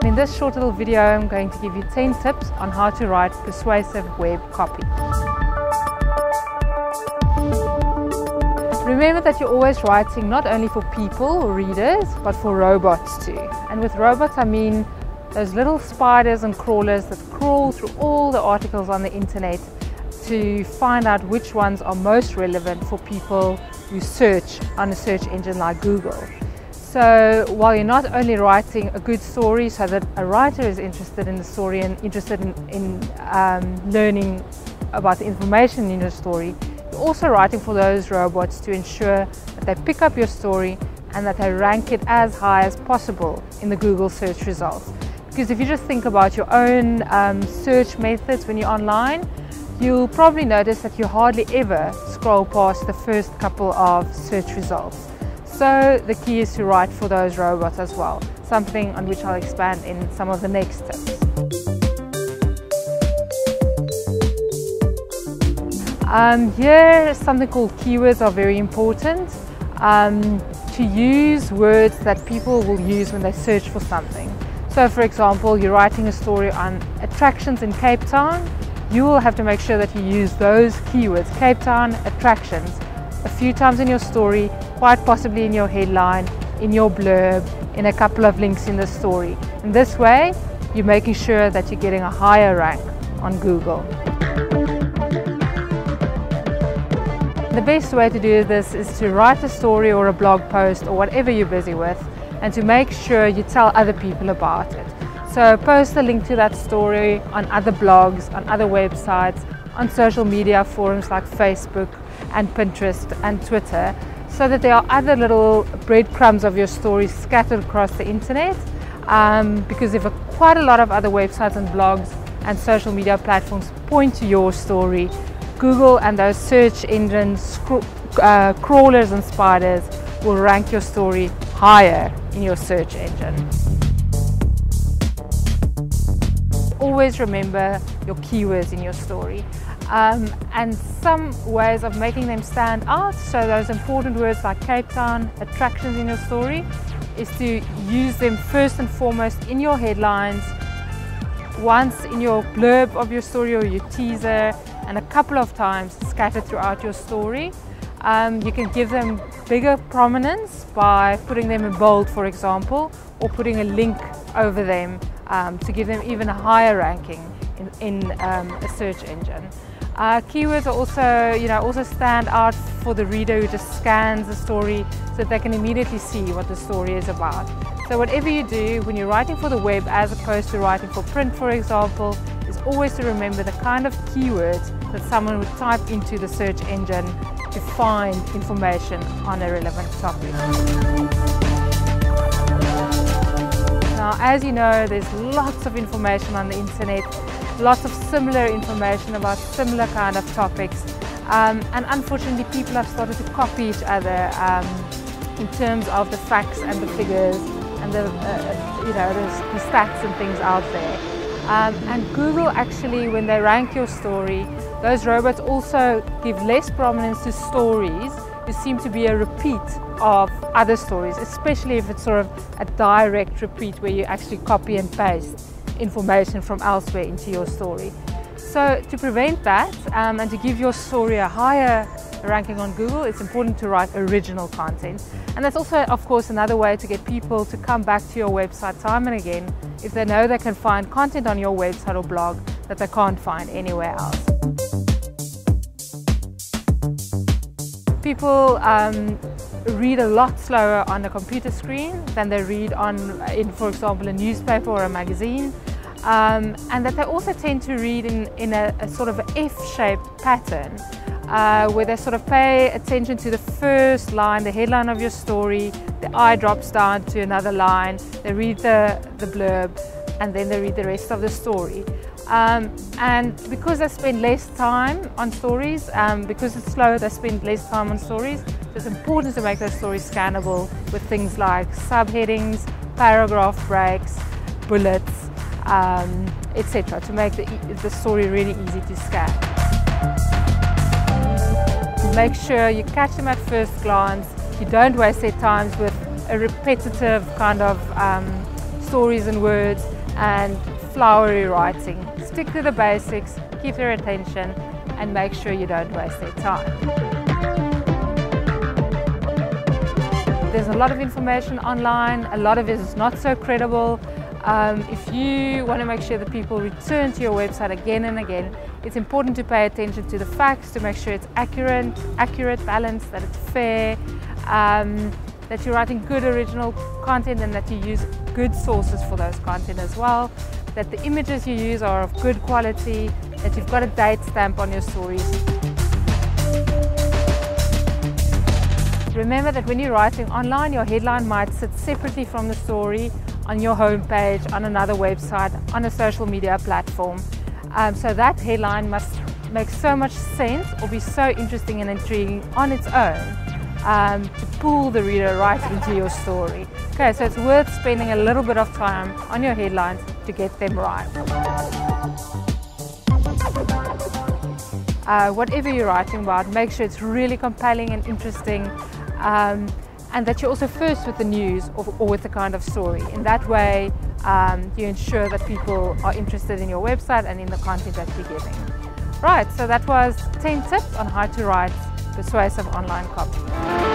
in this short little video I'm going to give you 10 tips on how to write persuasive web copy. Remember that you're always writing not only for people or readers, but for robots too. And with robots I mean those little spiders and crawlers that crawl through all the articles on the internet to find out which ones are most relevant for people who search on a search engine like Google. So while you're not only writing a good story so that a writer is interested in the story and interested in learning about the information in your story, you're also writing for those robots to ensure that they pick up your story and that they rank it as high as possible in the Google search results. Because if you just think about your own search methods when you're online, you'll probably notice that you hardly ever scroll past the first couple of search results. So the key is to write for those robots as well, something on which I'll expand in some of the next tips. Here, something called keywords are very important. To use words that people will use when they search for something. So for example, you're writing a story on attractions in Cape Town, you will have to make sure that you use those keywords, Cape Town, attractions, a few times in your story, quite possibly in your headline, in your blurb, in a couple of links in the story. In this way, you're making sure that you're getting a higher rank on Google. The best way to do this is to write a story or a blog post or whatever you're busy with, and to make sure you tell other people about it. So post a link to that story on other blogs, on other websites, on social media forums like Facebook and Pinterest and Twitter, so that there are other little breadcrumbs of your story scattered across the internet. Because if quite a lot of other websites and blogs and social media platforms point to your story, Google and those search engines, crawlers and spiders will rank your story higher in your search engine. Always remember your keywords in your story. And some ways of making them stand out, so those important words like Cape Town, attractions in your story, is to use them first and foremost in your headlines, once in your blurb of your story or your teaser, and a couple of times scattered throughout your story. You can give them bigger prominence by putting them in bold, for example, or putting a link over them to give them even a higher ranking in a search engine. Keywords are also stand out for the reader who just scans the story so that they can immediately see what the story is about. So whatever you do when you're writing for the web as opposed to writing for print, for example, is always to remember the kind of keywords that someone would type into the search engine to find information on a relevant topic. Now, as you know, there's lots of information on the internet, lots of similar information about similar kind of topics, and unfortunately people have started to copy each other in terms of the facts and the figures and the stats and things out there. And Google actually, when they rank your story, those robots also give less prominence to stories who seem to be a repeat of other stories, especially if it's sort of a direct repeat where you actually copy and paste information from elsewhere into your story. So to prevent that and to give your story a higher ranking on Google, it's important to write original content. And that's also, of course, another way to get people to come back to your website time and again if they know they can find content on your website or blog that they can't find anywhere else. People read a lot slower on a computer screen than they read in, for example, a newspaper or a magazine. And that they also tend to read in a sort of F-shaped pattern where they sort of pay attention to the first line, the headline of your story, the eye drops down to another line, they read the blurb, and then they read the rest of the story. And because they spend less time on stories, because it's slow, they spend less time on stories, so it's important to make those stories scannable with things like subheadings, paragraph breaks, bullets, etc., to make the story really easy to scan. Make sure you catch them at first glance, you don't waste their time with a repetitive kind of stories and words, and flowery writing. Stick to the basics, keep their attention, and make sure you don't waste their time. There's a lot of information online, a lot of it is not so credible. If you want to make sure that people return to your website again and again, it's important to pay attention to the facts, to make sure it's accurate, balanced, that it's fair, that you're writing good original content and that you use good sources for those content as well, that the images you use are of good quality, that you've got a date stamp on your stories. Remember that when you're writing online, your headline might sit separately from the story on your homepage, on another website, on a social media platform. So that headline must make so much sense or be so interesting and intriguing on its own to pull the reader right into your story. Okay, so it's worth spending a little bit of time on your headlines to get them right. Whatever you're writing about, make sure it's really compelling and interesting, and that you're also first with the news or with the kind of story. In that way, you ensure that people are interested in your website and in the content that you're giving. Right, so that was 10 tips on how to write persuasive online copy.